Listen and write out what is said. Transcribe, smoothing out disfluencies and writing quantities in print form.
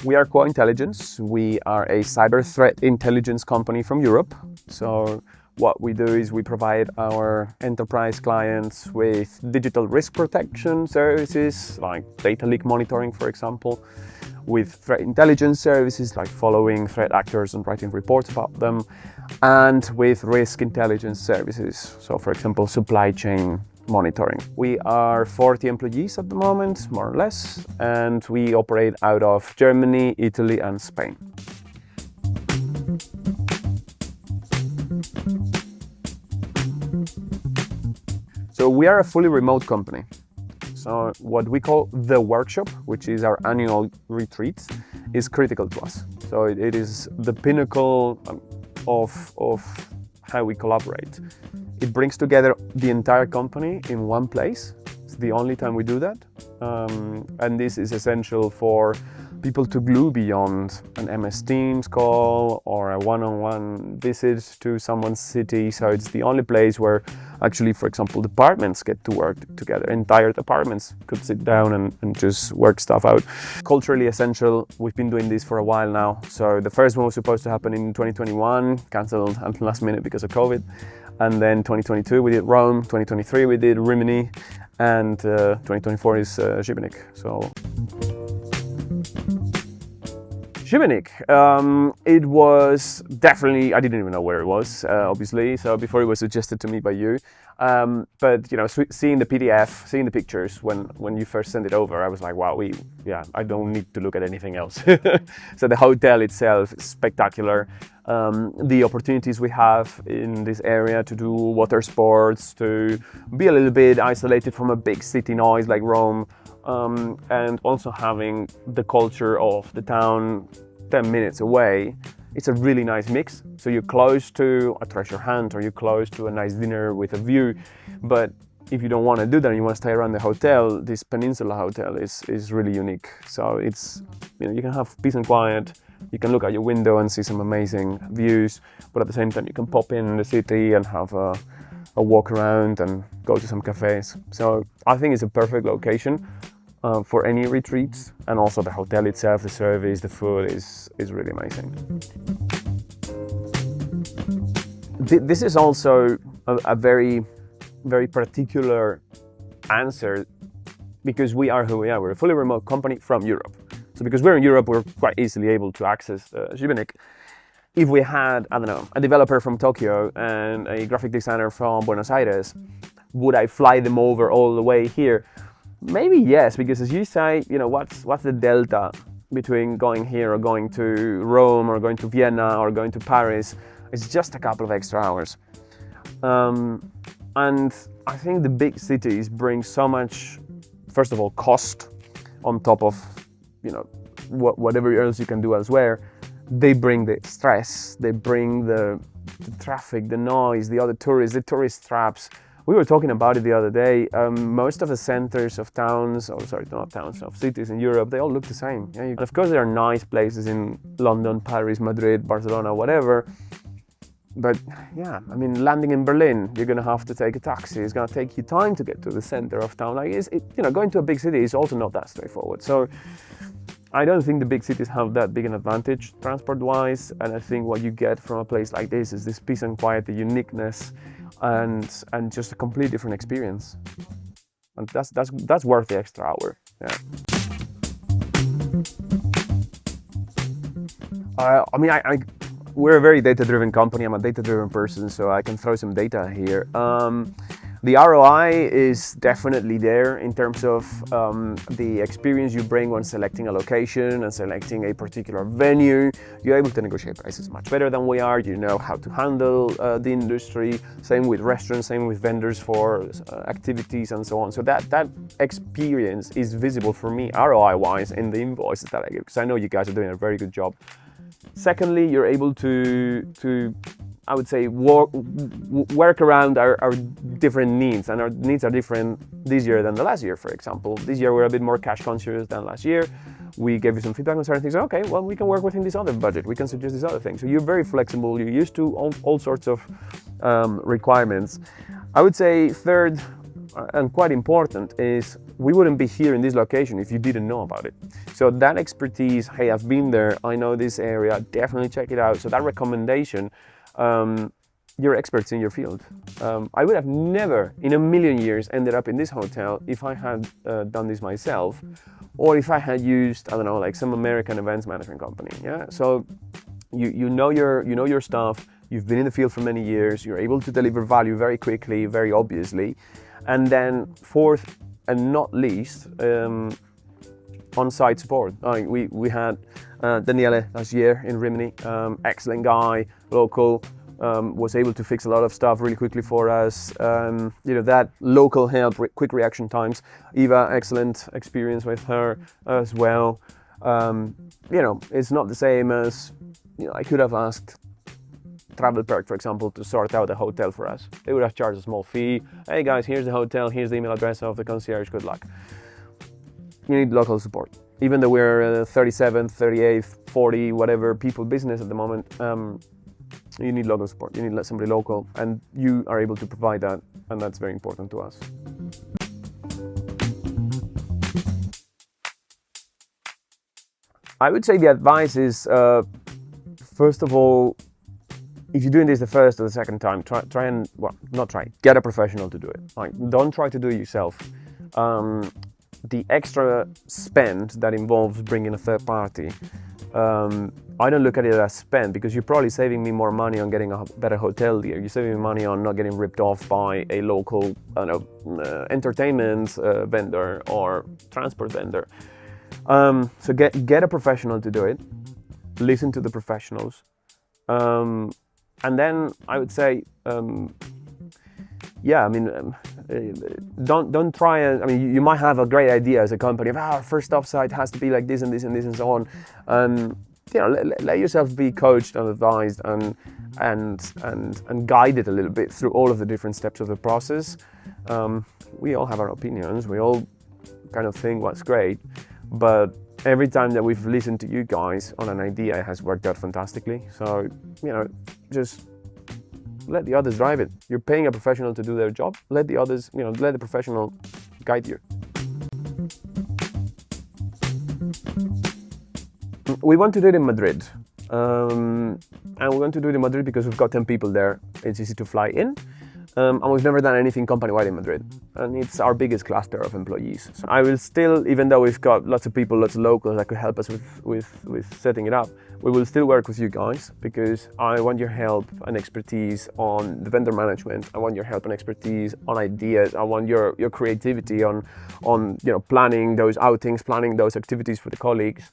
We are QuoIntelligence. We are a cyber threat intelligence company from Europe. So what we do is we provide our enterprise clients with digital risk protection services, like data leak monitoring, for example, with threat intelligence services, like following threat actors and writing reports about them, and with risk intelligence services. So, for example, supply chain monitoring. We are 40 employees at the moment, more or less, and we operate out of Germany, Italy, and Spain. So we are a fully remote company. So what we call the workshop, which is our annual retreat, is critical to us. So it is the pinnacle of how we collaborate. It brings together the entire company in one place. It's the only time we do that. And this is essential for people to glue beyond an MS Teams call or a one-on-one visit to someone's city. So it's the only place where actually, for example, departments get to work together. Entire departments could sit down and just work stuff out. Culturally essential. We've been doing this for a while now. So the first one was supposed to happen in 2021, cancelled at the last minute because of COVID. And then 2022 we did Rome, 2023 we did Rimini, and 2024 is Šibenik. So Šibenik, it was definitely, I didn't even know where it was, obviously, so before it was suggested to me by you. But you know, seeing the PDF, seeing the pictures when you first sent it over, I was like, wow, I don't need to look at anything else. So the hotel itself is spectacular. The opportunities we have in this area to do water sports, to be a little bit isolated from a big city noise like Rome, and also having the culture of the town 10 minutes away. It's a really nice mix. So you're close to a treasure hunt, or you're close to a nice dinner with a view. But if you don't want to do that and you want to stay around the hotel, this Peninsula Hotel is really unique. So it's, you know, you can have peace and quiet. You can look out your window and see some amazing views, but at the same time you can pop in the city and have a walk around and go to some cafes. So I think it's a perfect location for any retreats, and also the hotel itself, the service, the food is really amazing. This is also a very, very particular answer, because we are who we are. We're a fully remote company from Europe. So because we're in Europe, we're quite easily able to access Šibenik. If we had, I don't know, a developer from Tokyo and a graphic designer from Buenos Aires, would I fly them over all the way here? Maybe yes, because as you say, you know, what's the delta between going here or going to Rome or going to Vienna or going to Paris? It's just a couple of extra hours. And I think the big cities bring so much, first of all, cost on top of, you know, whatever else you can do elsewhere. They bring the stress, they bring the traffic, the noise, the other tourists, the tourist traps. We were talking about it the other day. Most of the centers of towns, of cities in Europe, they all look the same. Yeah, and of course, there are nice places in London, Paris, Madrid, Barcelona, whatever. But yeah, I mean, landing in Berlin, you're going to have to take a taxi. It's going to take you time to get to the center of town. Like, you know, going to a big city is also not that straightforward. So I don't think the big cities have that big an advantage transport-wise. And I think what you get from a place like this is this peace and quiet, the uniqueness, and just a completely different experience. And that's worth the extra hour. Yeah. I mean, we're a very data-driven company. I'm a data-driven person, so I can throw some data here. The ROI is definitely there in terms of the experience you bring when selecting a location and selecting a particular venue. You're able to negotiate prices much better than we are. You know how to handle the industry. Same with restaurants, same with vendors for activities and so on. So that experience is visible for me ROI-wise in the invoices that I give, because I know you guys are doing a very good job. Secondly, you're able to I would say, work around our different needs, and our needs are different this year than the last year, for example. This year we're a bit more cash conscious than last year. We gave you some feedback on certain things. Okay, well, we can work within this other budget. We can suggest this other thing. So you're very flexible. You're used to all sorts of requirements. I would say third, and quite important, is we wouldn't be here in this location if you didn't know about it. So that expertise, hey, I've been there, I know this area, definitely check it out. So that recommendation, you're experts in your field. I would have never in a million years ended up in this hotel if I had done this myself, or if I had used, I don't know, like some American events management company. Yeah. So you know your stuff. You've been in the field for many years. You're able to deliver value very quickly, very obviously, and then fourth and not least, on-site support. We had Daniele last year in Rimini, excellent guy, local. Was able to fix a lot of stuff really quickly for us. That local help, quick reaction times. Eva, excellent experience with her as well. It's not the same as, I could have asked Travel Perk, for example, to sort out a hotel for us. They would have charged a small fee. Hey guys, here's the hotel, here's the email address of the concierge, good luck. You need local support. Even though we're 37th, 38th, 40, whatever people business at the moment, you need local support. You need somebody local, and you are able to provide that, and that's very important to us. I would say the advice is, first of all, if you're doing this the first or the second time, get a professional to do it. Don't try to do it yourself. The extra spend that involves bringing a third party, I don't look at it as spend, because you're probably saving me more money on getting a better hotel deal. You're saving me money on not getting ripped off by a local, entertainment vendor or transport vendor. So get a professional to do it. Listen to the professionals, and then I would say, don't try and, you might have a great idea as a company of our first offsite has to be like this and this and this and so on. Let yourself be coached and advised and guided a little bit through all of the different steps of the process. We all have our opinions. We all kind of think what's great, but every time that we've listened to you guys on an idea, it has worked out fantastically. So, just let the others drive it. You're paying a professional to do their job. Let the others, let the professional guide you. We want to do it in Madrid. And we want to do it in Madrid because we've got 10 people there. It's easy to fly in. And we've never done anything company-wide in Madrid. And it's our biggest cluster of employees. So I will still, even though we've got lots of people, lots of locals that could help us with setting it up, we will still work with you guys, because I want your help and expertise on the vendor management. I want your help and expertise on ideas. I want your creativity on planning those outings, planning those activities for the colleagues.